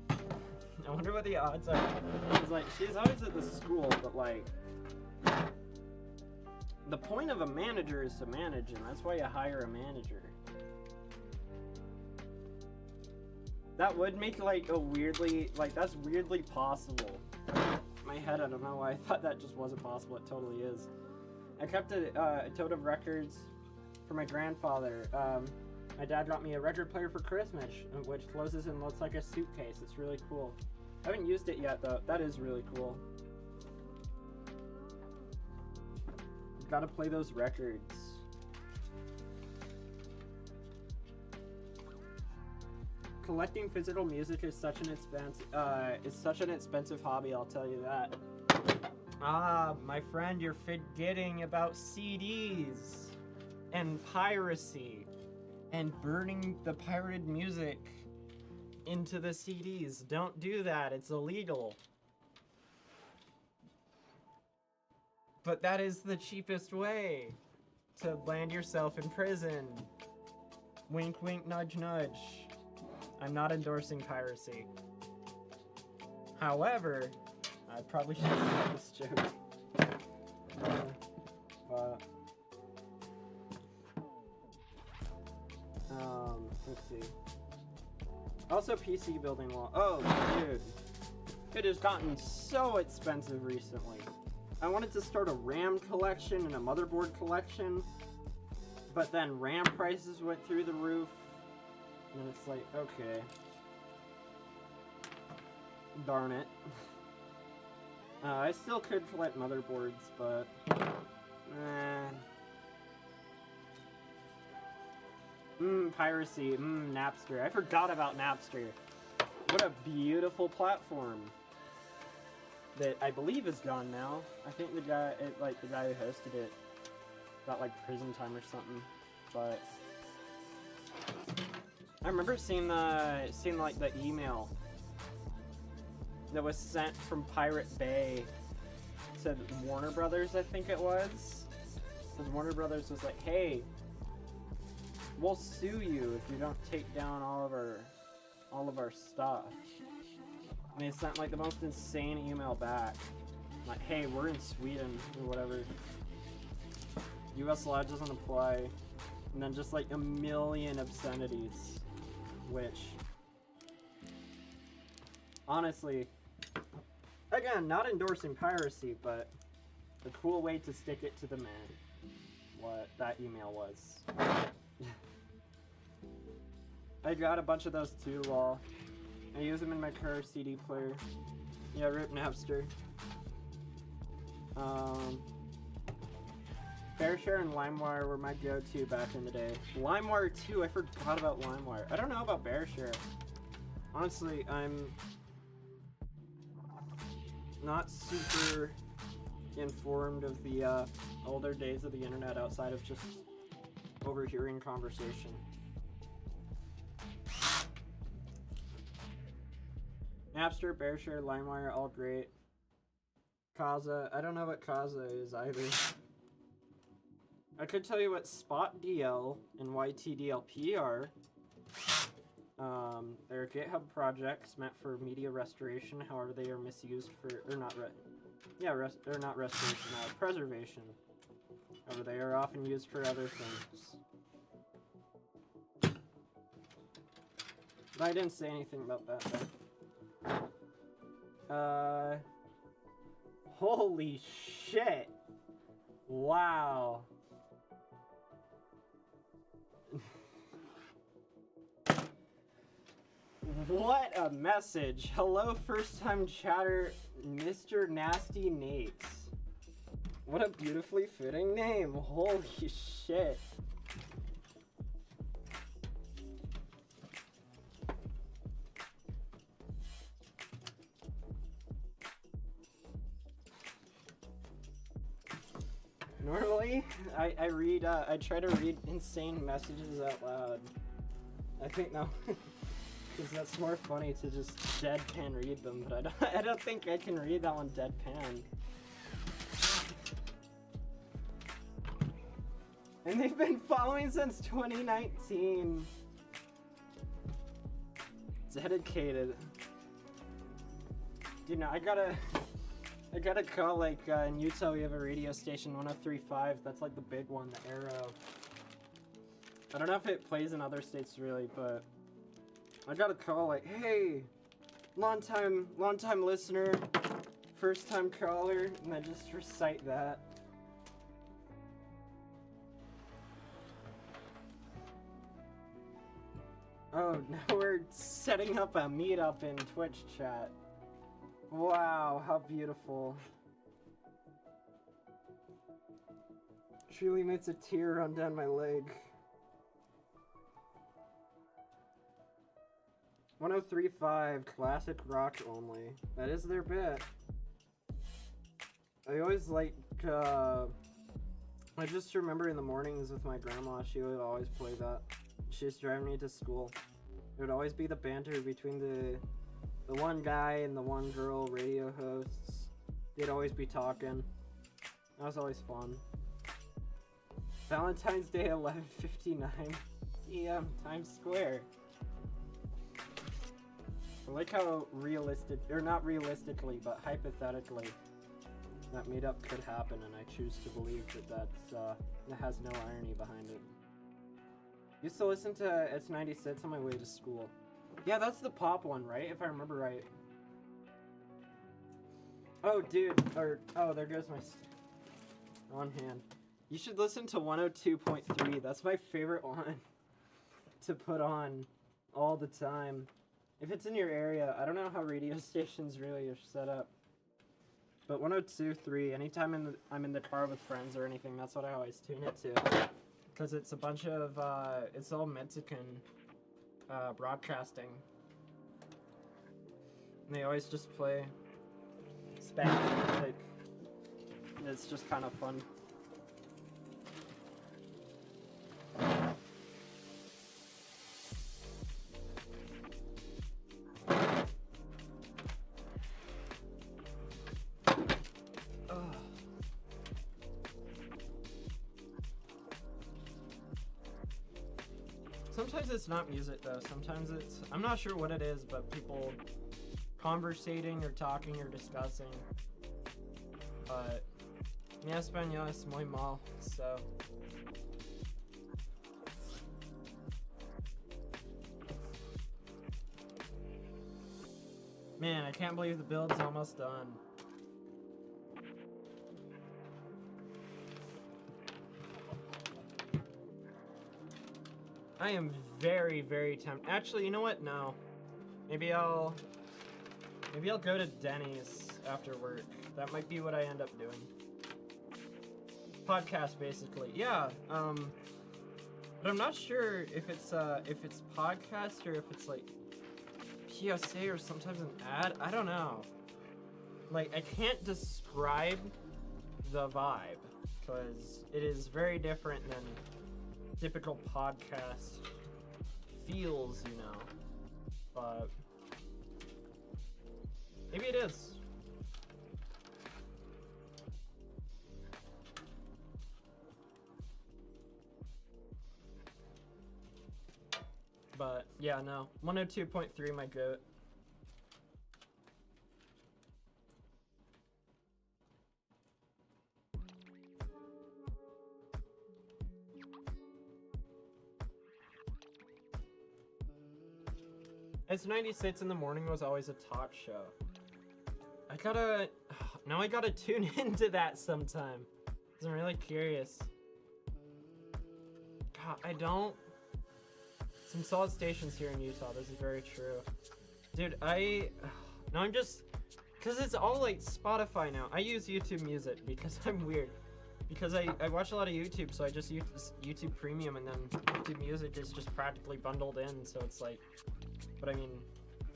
I wonder what the odds are. It's like, she's always at the school, but like, the point of a manager is to manage, and that's why you hire a manager. That would make like a weirdly, like that's weirdly possible. In my head, I don't know why I thought that just wasn't possible. It totally is. I kept a tote of records for my grandfather. My dad got me a record player for Christmas, which closes and looks like a suitcase. It's really cool. I haven't used it yet though. That is really cool. Gotta play those records. Collecting physical music is such an expensive hobby, I'll tell you that. Ah, my friend, you're forgetting about CDs and piracy and burning the pirated music into the CDs. Don't do that, it's illegal. But that is the cheapest way to land yourself in prison. Wink, wink, nudge, nudge. I'm not endorsing piracy. However, I probably should have this joke. Let's see. Also, PC building wall. Oh, dude. It has gotten so expensive recently. I wanted to start a RAM collection and a motherboard collection, but then RAM prices went through the roof. And it's like, okay. Darn it. I still could collect motherboards, but... piracy. Napster. I forgot about Napster. What a beautiful platform. that I believe is gone now. I think the guy who hosted it got like prison time or something. But I remember seeing like the email that was sent from Pirate Bay to Warner Brothers, I think it was. Because Warner Brothers was like, "Hey, we'll sue you if you don't take down all of our stuff." And they sent like the most insane email back. Like, "Hey, we're in Sweden," or whatever. US law doesn't apply. And then just like a million obscenities. Which, honestly, again, not endorsing piracy, but a cool way to stick it to the man. What that email was. I got a bunch of those too, lol. I use them in my car CD player. Yeah, rip Napster. Bearshare and LimeWire were my go-to back in the day. LimeWire too, I forgot about LimeWire. I don't know about Bearshare. Honestly, I'm not super informed of the older days of the internet outside of just overhearing conversation. Napster, Bearshare, LimeWire, all great. Kazaa, I don't know what Kazaa is either. I could tell you what SpotDL and YTDLP are. They're GitHub projects meant for media restoration, however they are misused for, or not not restoration, preservation. However they are often used for other things. But I didn't say anything about that though. Holy shit! Wow. What a message. Hello, first-time chatter, Mr. Nasty Nates. What a beautifully fitting name. Holy shit. Normally, I try to read insane messages out loud. I think no. Because that's more funny to just deadpan read them, but I don't think I can read that one deadpan. And they've been following since 2019. Dedicated. Dude, no, I gotta call, like, in Utah we have a radio station, 103.5, that's like the big one, the Arrow. I don't know if it plays in other states really, but I got a call like, "Hey, long time listener, first time caller," and I just recite that. Oh, now we're setting up a meetup in Twitch chat. Wow, how beautiful. Truly makes a tear run down my leg. 103.5, classic rock only. That is their bit. I always like, I just remember in the mornings with my grandma, she would always play that. She was driving me to school. It would always be the banter between the one guy and the one girl radio hosts. They'd always be talking. That was always fun. Valentine's Day, 11:59 p.m. Times Square. I like how realistic, or not realistically, but hypothetically, that meetup could happen, and I choose to believe that that has no irony behind it. Used to listen to S96 on my way to school. Yeah, that's the pop one, right? If I remember right. Oh, dude, oh, there goes my on hand. You should listen to 102.3. That's my favorite one to put on all the time. If it's in your area, I don't know how radio stations really are set up. But 102.3, anytime I'm in the car with friends or anything, that's what I always tune it to. Because it's a bunch of, it's all Mexican broadcasting. And they always just play Spanish music. It's just kind of fun. Sometimes it's not music though. Sometimes it's, I'm not sure what it is, but people conversating or talking or discussing. But mi español es muy mal, so. Man, I can't believe the build's almost done. I am very, very tempted. Actually, you know what? No. Maybe I'll go to Denny's after work. That might be what I end up doing. Podcast, basically. Yeah. But I'm not sure if it's podcast or if it's like PSA or sometimes an ad. I don't know. Like, I can't describe the vibe because it is very different than typical podcast feels, you know, but maybe it is. But yeah, no, 102.3 my goat. It's 96 in the morning was always a talk show. Now I gotta tune into that sometime. 'Cause I'm really curious. God, I don't. Some solid stations here in Utah, this is very true. Dude, now I'm just, cause it's all like Spotify now. I use YouTube Music because I'm weird. Because I watch a lot of YouTube, so I just use YouTube Premium, and then YouTube Music is just practically bundled in, so it's like, but I mean,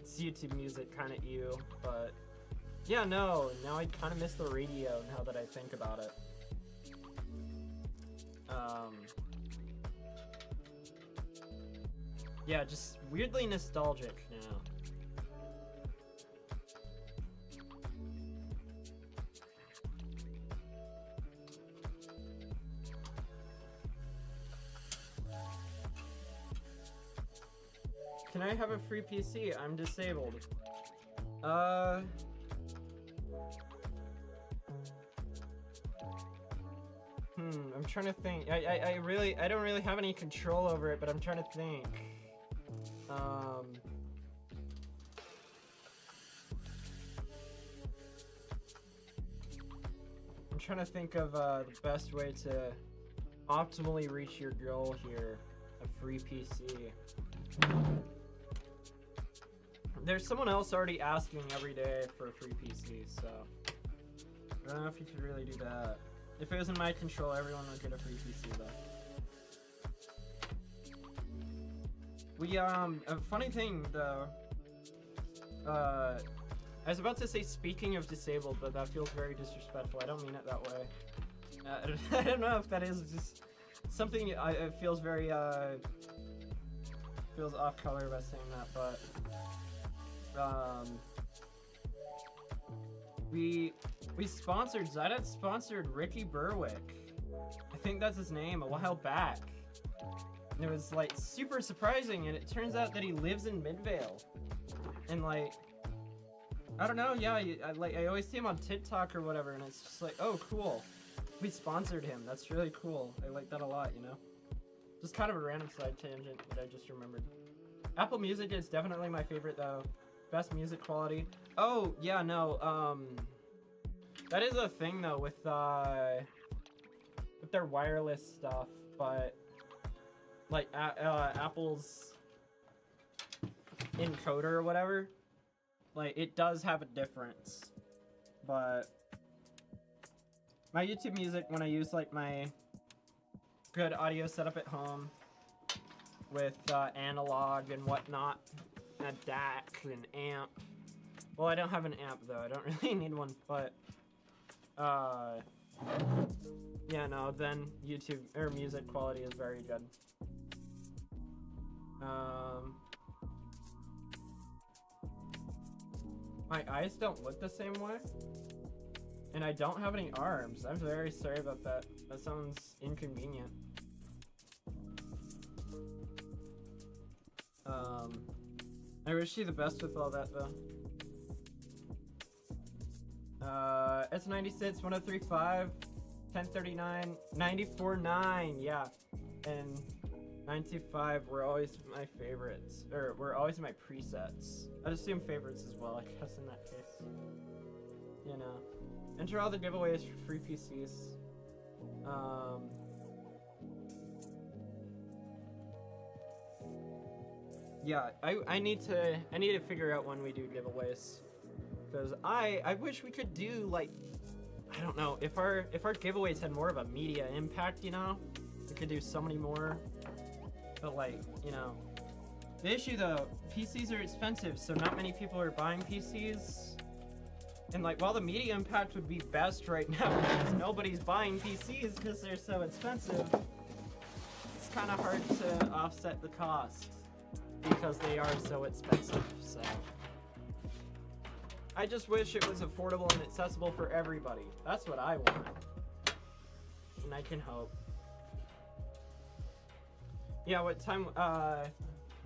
it's YouTube Music kind of ew, but yeah, no, now I kind of miss the radio now that I think about it. Yeah, just weirdly nostalgic now. Can I have a free PC? I'm disabled. I'm trying to think. I don't really have any control over it, but I'm trying to think. I'm trying to think of the best way to optimally reach your goal here. A free PC. There's someone else already asking every day for a free PC, so I don't know if you could really do that. If it was in my control, everyone would get a free PC though. A funny thing though, I was about to say speaking of disabled, but that feels very disrespectful. I don't mean it that way. I don't know if that is just something, it feels very, feels off color by saying that, but we sponsored, Zydet sponsored Ricky Berwick. I think that's his name, a while back. And it was like super surprising, and it turns out that he lives in Midvale. And like, I don't know, yeah, I always see him on TikTok or whatever, and it's just like, oh cool, we sponsored him. That's really cool. I like that a lot, you know? Just kind of a random side tangent that I just remembered. Apple Music is definitely my favorite though. Best music quality. Oh, yeah, no, that is a thing though with their wireless stuff, but like Apple's encoder or whatever, like it does have a difference. But my YouTube Music, when I use like my good audio setup at home with analog and whatnot, and a DAC and amp, Well, I don't have an amp though. I don't really need one, but yeah, no, then YouTube or music quality is very good. My eyes don't look the same way, and I don't have any arms. I'm very sorry about that. That sounds inconvenient. I wish you the best with all that though. It's 96, 103.5, 1039, 94.9, yeah. And 95 were always my favorites, or were always my presets. I'd assume favorites as well, I guess, in that case. You know. Enter all the giveaways for free PCs. Yeah, I need to figure out when we do giveaways. Because I wish we could do, like, I don't know, if our giveaways had more of a media impact, you know? We could do so many more. But, like, you know, the issue though, PCs are expensive, so not many people are buying PCs. And, like, while the media impact would be best right now, because nobody's buying PCs because they're so expensive, it's kind of hard to offset the cost because they are so expensive, so. I just wish it was affordable and accessible for everybody. That's what I want. And I can hope. Yeah, what time,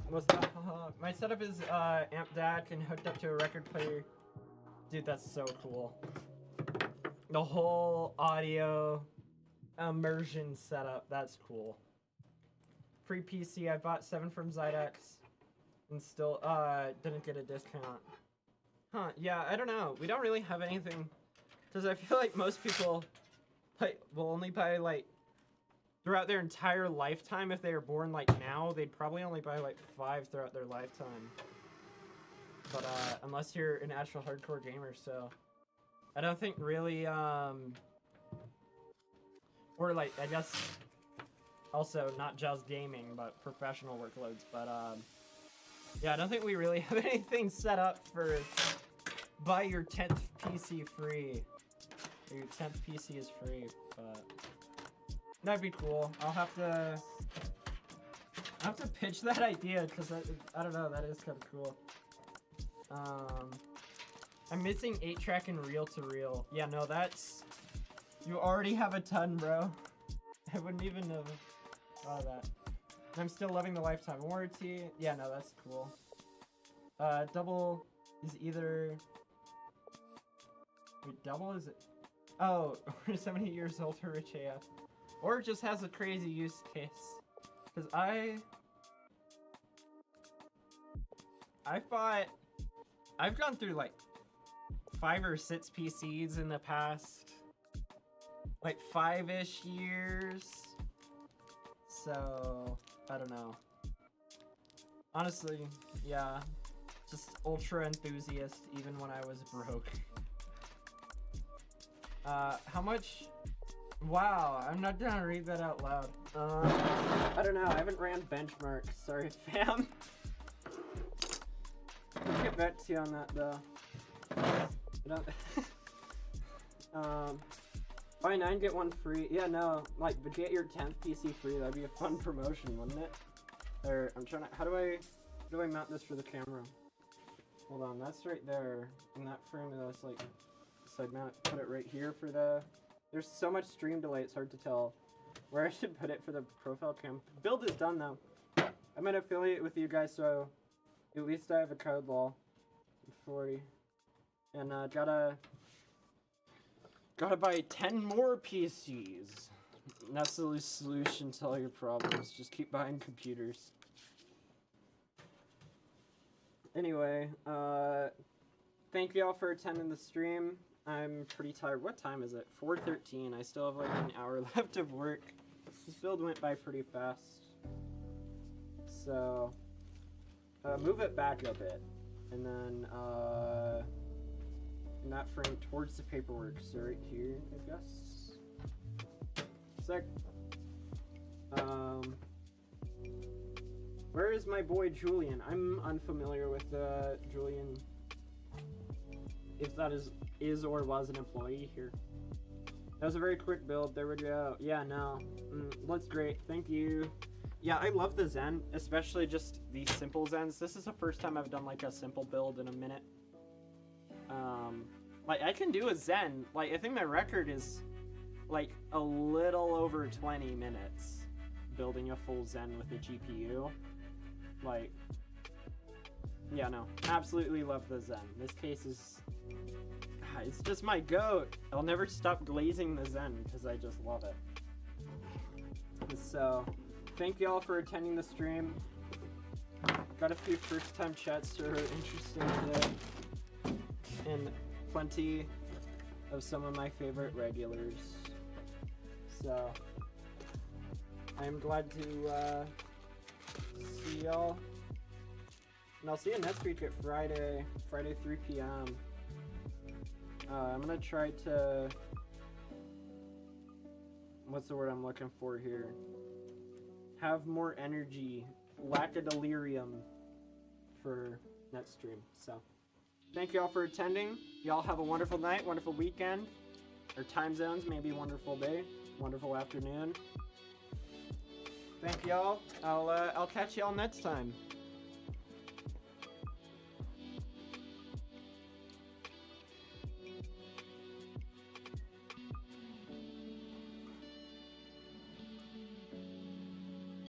was that? My setup is, amp DAC and hooked up to a record player. Dude, that's so cool. The whole audio immersion setup, that's cool. Free PC, I bought 7 from Zydex and still, didn't get a discount. Huh, yeah, I don't know. We don't really have anything, because I feel like most people will only buy, like, throughout their entire lifetime. If they were born, like, now, they'd probably only buy, like, 5 throughout their lifetime. But, unless you're an actual hardcore gamer, so. I don't think really, or, like, I guess, also, not just gaming, but professional workloads, but, yeah, I don't think we really have anything set up for buy your 10th PC free. Your 10th PC is free, but that'd be cool. I'll have to pitch that idea, because I don't know, that is kind of cool. I'm missing 8-track and reel-to-reel. Yeah, no, that's... You already have a ton, bro. I wouldn't even have thought of that. I'm still loving the lifetime warranty. Yeah, no, that's cool. Double is either... Wait, double is it? Oh, we're 70 years old for Rich AF. Or it just has a crazy use case. Because I've gone through like 5 or 6 PCs in the past, like 5-ish years. So, I don't know. Honestly, yeah. Just ultra enthusiast, even when I was broke. How much? Wow, I'm not gonna read that out loud. I don't know, I haven't ran benchmark. Sorry, fam. I'll get back to you on that, though. Buy 9, get 1 free. Yeah, no, like, but get your 10th PC free. That'd be a fun promotion, wouldn't it? Or, I'm trying to, how do I mount this for the camera? Hold on, that's right there. In that frame, that's like, side mount, put it right here for the, there's so much stream delay, it's hard to tell where I should put it for the profile cam. Build is done, though. I'm an affiliate with you guys, so at least I have a code lol. 40. And, gotta buy 10 more PCs. And that's the solution to all your problems. Just keep buying computers. Anyway, thank you all for attending the stream. I'm pretty tired. What time is it? 4:13. I still have like an hour left of work. This build went by pretty fast. So, move it back a bit. And then, in that frame towards the paperwork. So right here, I guess. Sec. Where is my boy Julian? I'm unfamiliar with Julian. if that is or was an employee here. That was a very quick build. There we go. Yeah, no. Looks great. Thank you. Yeah, I love the Zen, especially just these simple Zens. This is the first time I've done like a simple build in a minute. Like I can do a Zen. Like I think my record is like a little over 20 minutes building a full Zen with a GPU. Like, yeah, no, absolutely love the Zen. This case is, it's just my goat. I'll never stop glazing the Zen because I just love it. So, thank you all for attending the stream. Got a few first-time chats that are interesting today, and plenty of some of my favorite regulars. So, I'm glad to see y'all. And I'll see you next week at Friday 3 p.m. I'm gonna try to, what's the word I'm looking for here? Have more energy, lack a delirium for next stream. So, thank you all for attending. Y'all have a wonderful night, wonderful weekend, or time zones, maybe wonderful day, wonderful afternoon. Thank y'all. I'll catch y'all next time.